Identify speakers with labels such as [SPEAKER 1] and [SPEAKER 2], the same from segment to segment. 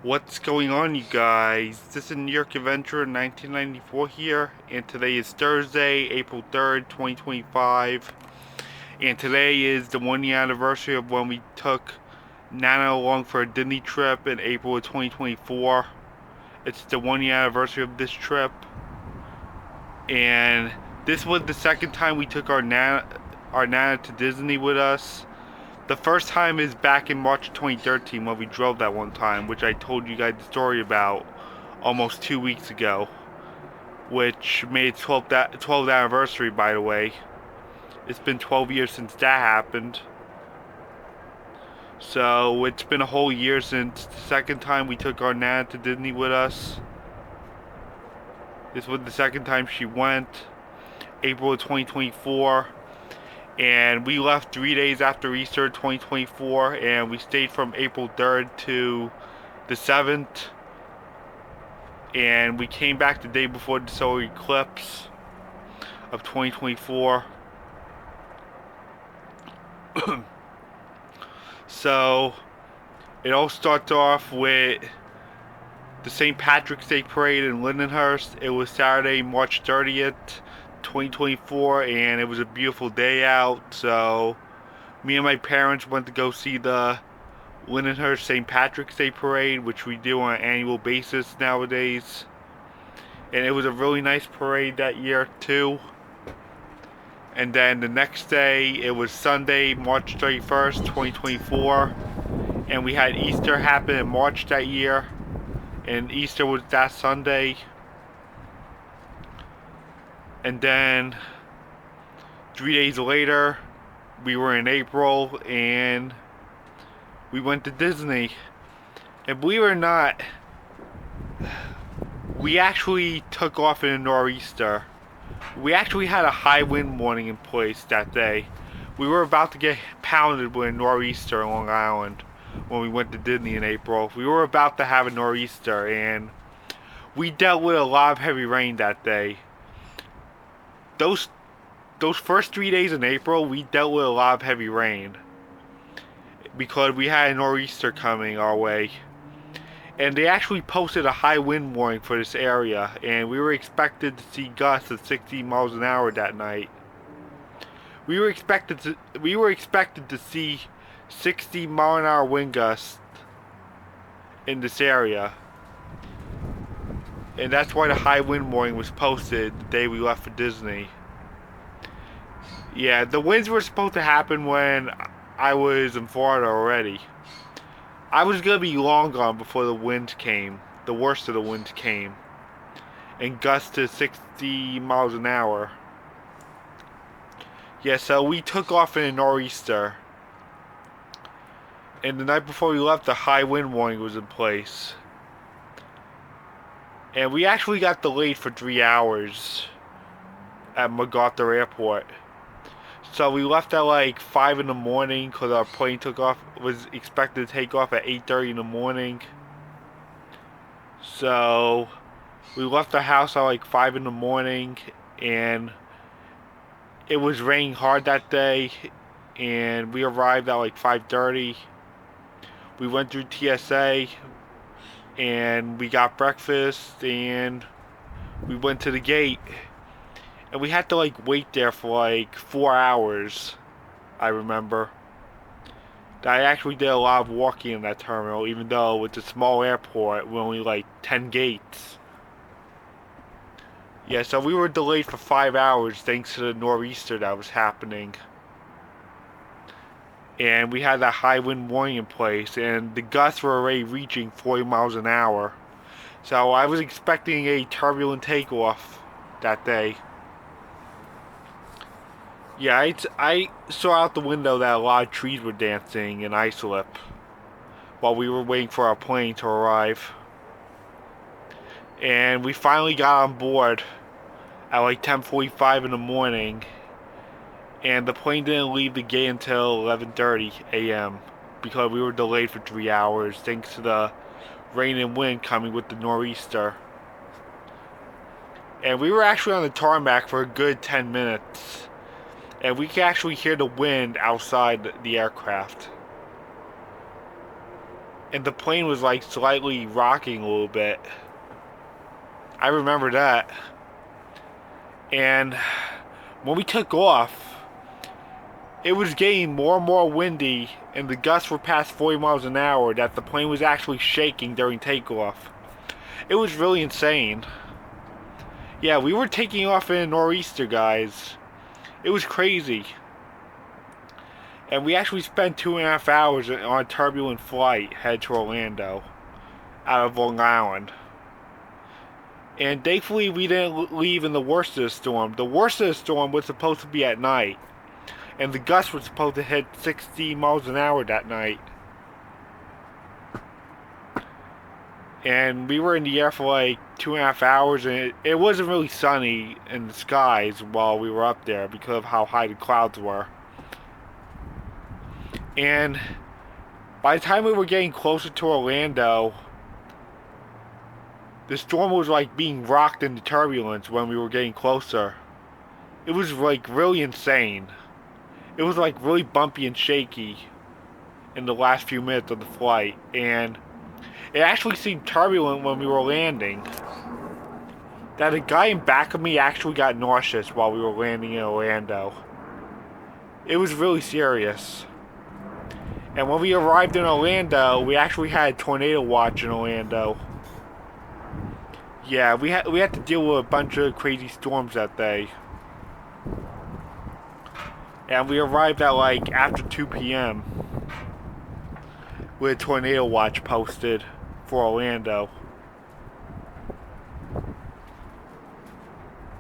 [SPEAKER 1] What's going on, you guys? This is New York Adventure 1994 here, and today is Thursday, April 3rd, 2025. And today is the 1 year anniversary of when we took Nana along for a Disney trip in April of 2024. It's the 1 year anniversary of this trip, and this was the second time we took our Nana to Disney with us. The first time is back in March 2013 when we drove that one time, which I told you guys the story about almost 2 weeks ago, which made 12th anniversary, by the way. It's been 12 years since that happened. So it's been a whole year since the second time we took our Nana to Disney with us. This was the second time she went, April of 2024. And we left 3 days after Easter 2024, and we stayed from April 3rd to the 7th, and we came back the day before the solar eclipse of 2024. So it all starts off with the St. Patrick's Day parade in Lindenhurst. It was Saturday, March 30th, 2024, and it was a beautiful day out. So me and my parents went to go see the Lindenhurst St. Patrick's Day parade, which we do on an annual basis nowadays. And it was a really nice parade that year too. And then the next day, it was Sunday, March 31st, 2024. And we had Easter happen in March that year. And Easter was that Sunday. And then 3 days later, we were in April and we went to Disney. And believe it or not, we actually took off in a nor'easter. We actually had a high wind warning in place that day. We were about to get pounded with a nor'easter on Long Island when we went to Disney in April. We were about to have a nor'easter, and we dealt with a lot of heavy rain that day. Those first 3 days in April, we dealt with a lot of heavy rain because we had a nor'easter coming our way. And they actually posted a high wind warning for this area, and we were expected to see gusts of 60 miles an hour that night. We were expected to see 60 mile an hour wind gusts in this area. And that's why the high wind warning was posted the day we left for Disney. Yeah, the winds were supposed to happen when I was in Florida already. I was gonna be long gone before the winds came. The worst of the winds came. And gusts to 60 miles an hour. Yeah, so we took off in a nor'easter. And the night before we left, the high wind warning was in place. And we actually got delayed for 3 hours at MacArthur Airport. So we left at like 5 in the morning because our plane was expected to take off at 8:30 in the morning. So we left the house at like 5 in the morning, and it was raining hard that day, and we arrived at like 5:30. We went through TSA, and we got breakfast, and we went to the gate. And we had to like wait there for like 4 hours, I remember. I actually did a lot of walking in that terminal, even though it's a small airport with only like 10 gates. Yeah, so we were delayed for 5 hours thanks to the nor'easter that was happening. And we had that high wind warning in place, and the gusts were already reaching 40 miles an hour. So I was expecting a turbulent takeoff that day. Yeah, I saw out the window that a lot of trees were dancing in Islip while we were waiting for our plane to arrive. And we finally got on board at like 10:45 in the morning, and the plane didn't leave the gate until 11:30 a.m. because we were delayed for 3 hours thanks to the rain and wind coming with the nor'easter. And we were actually on the tarmac for a good 10 minutes. And we could actually hear the wind outside the aircraft. and the plane was like slightly rocking a little bit. I remember that. And when we took off, it was getting more and more windy, and the gusts were past 40 miles an hour that the plane was actually shaking during takeoff. It was really insane. Yeah, we were taking off in a nor'easter, guys. It was crazy. And we actually spent 2.5 hours on a turbulent flight head to Orlando out of Long Island. And thankfully we didn't leave in the worst of the storm. The worst of the storm was supposed to be at night. And the gusts were supposed to hit 60 miles an hour that night. And we were in the air for like 2.5 hours, and it wasn't really sunny in the skies while we were up there because of how high the clouds were. And by the time we were getting closer to Orlando, the storm was like being rocked in the turbulence when we were getting closer. It was like really insane. It was like really bumpy and shaky in the last few minutes of the flight, and it actually seemed turbulent when we were landing. That a guy in back of me actually got nauseous while we were landing in Orlando. It was really serious. And when we arrived in Orlando, we actually had a tornado watch in Orlando. Yeah, we had to deal with a bunch of crazy storms that day. And we arrived at like after 2 p.m. with a tornado watch posted for Orlando.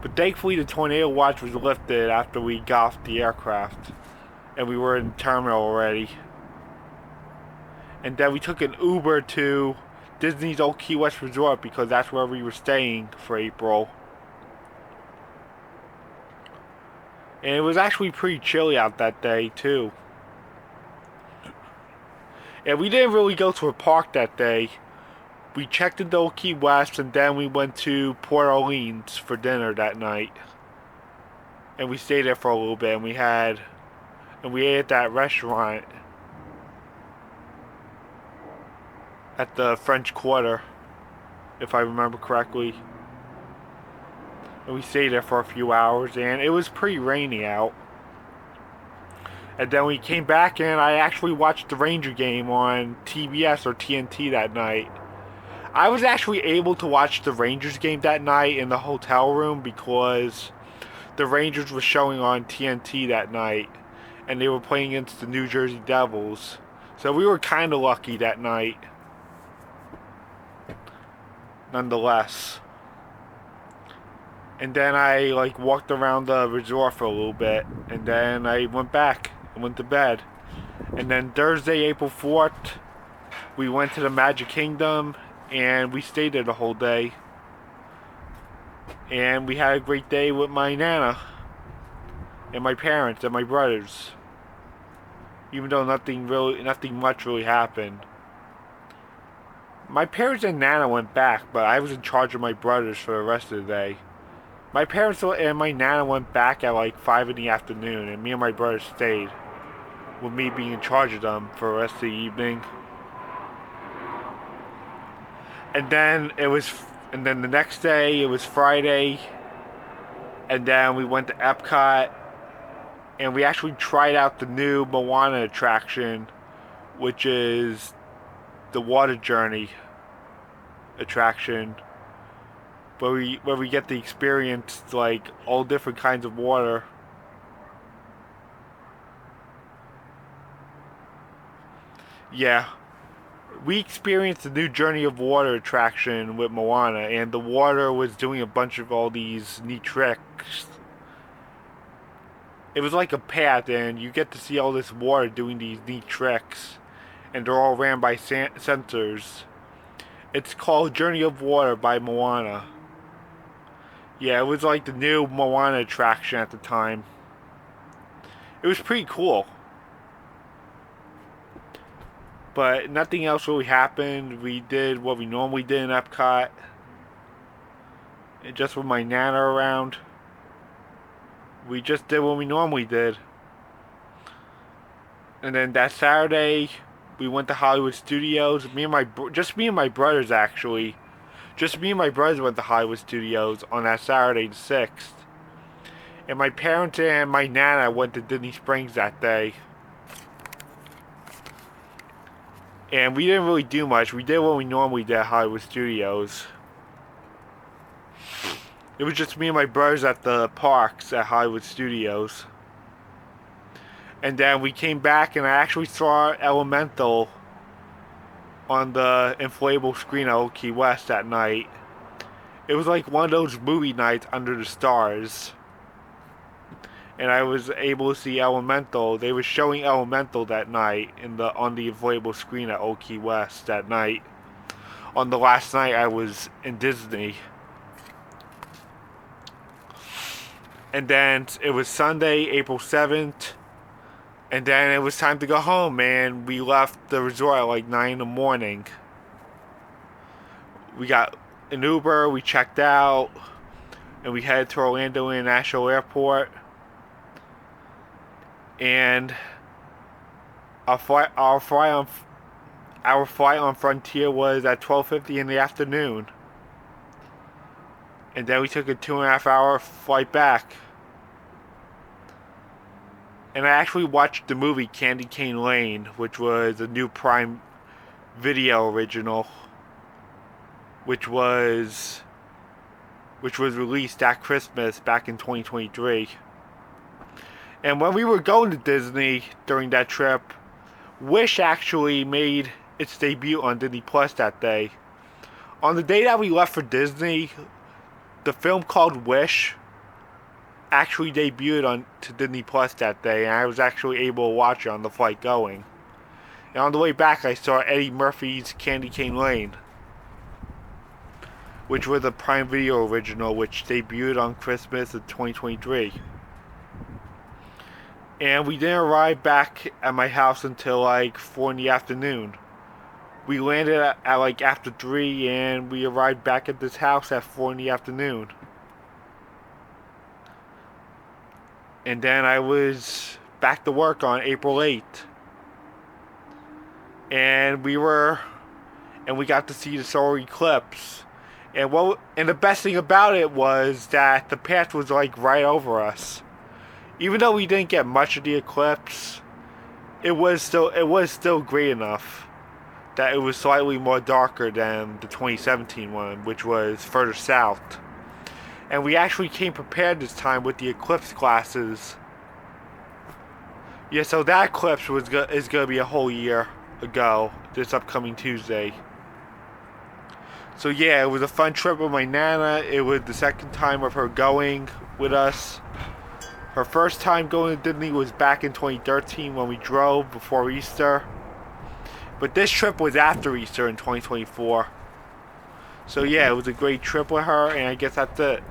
[SPEAKER 1] But thankfully the tornado watch was lifted after we got off the aircraft. And we were in the terminal already. And then we took an Uber to Disney's Old Key West Resort because that's where we were staying for April. And it was actually pretty chilly out that day too. And we didn't really go to a park that day. We checked into Old Key West, and then we went to Port Orleans for dinner that night. And we stayed there for a little bit, and we ate at that restaurant at the French Quarter, if I remember correctly. And we stayed there for a few hours, and it was pretty rainy out. And then we came back, and I actually watched the Ranger game on TBS or TNT that night. I was actually able to watch the Rangers game that night in the hotel room because the Rangers were showing on TNT that night, and they were playing against the New Jersey Devils. So we were kind of lucky that night. Nonetheless. And then I like walked around the resort for a little bit, and then I went back and went to bed. And then Thursday, April 4th, we went to the Magic Kingdom, and we stayed there the whole day. And we had a great day with my Nana and my parents and my brothers. Even though nothing much really happened. My parents and Nana went back, but I was in charge of my brothers for the rest of the day. My parents and my Nana went back at like 5 in the afternoon, and me and my brothers stayed, with me being in charge of them for the rest of the evening. And then the next day it was Friday, and then we went to Epcot, and we actually tried out the new Moana attraction, which is the water journey attraction, where we get to experience like all different kinds of water. Yeah, we experienced the new Journey of Water attraction with Moana, and the water was doing a bunch of all these neat tricks. It was like a path, and you get to see all this water doing these neat tricks, and they're all ran by sensors. It's called Journey of Water by Moana. Yeah, it was like the new Moana attraction at the time. It was pretty cool. But nothing else really happened. We did what we normally did in Epcot. And just with my Nana around. We just did what we normally did. And then that Saturday, We went to Hollywood Studios. Just me and my brothers actually. Just me and my brothers went to Hollywood Studios on that Saturday the 6th. And my parents and my nana went to Disney Springs that day. And we didn't really do much. We did what we normally did at Hollywood Studios. It was just me and my brothers at the parks at Hollywood Studios. And then we came back and I actually saw Elemental on the inflatable screen at Old Key West that night. It was like one of those movie nights under the stars. And I was able to see Elemental. They were showing Elemental that night on the inflatable screen at Old Key West that night. On the last night I was in Disney. And then it was Sunday, April 7th. And then it was time to go home, man. We left the resort at like 9 in the morning. We got an Uber, we checked out, and we headed to Orlando International Airport. And our flight on Frontier was at 12:50 in the afternoon. And then we took a 2.5 hour flight back. And I actually watched the movie Candy Cane Lane, which was a new Prime Video original, which was released at Christmas back in 2023. And when we were going to Disney during that trip, Wish actually made its debut on Disney Plus that day. On the day that we left for Disney, the film called Wish actually debuted on to Disney Plus that day, and I was actually able to watch it on the flight going. And on the way back, I saw Eddie Murphy's Candy Cane Lane, which was a Prime Video original, which debuted on Christmas of 2023. And we didn't arrive back at my house until like 4 in the afternoon. We landed at like after 3, and we arrived back at this house at 4 in the afternoon. And then I was back to work on April 8th. And we got to see the solar eclipse. And the best thing about it was that the path was like right over us. Even though we didn't get much of the eclipse, it was still great enough that it was slightly more darker than the 2017 one, which was further south. And we actually came prepared this time with the eclipse glasses. Yeah, so that eclipse is going to be a whole year ago, this upcoming Tuesday. So yeah, it was a fun trip with my Nana. It was the second time of her going with us. Her first time going to Disney was back in 2013 when we drove before Easter. But this trip was after Easter in 2024. So yeah, it was a great trip with her, and I guess that's it.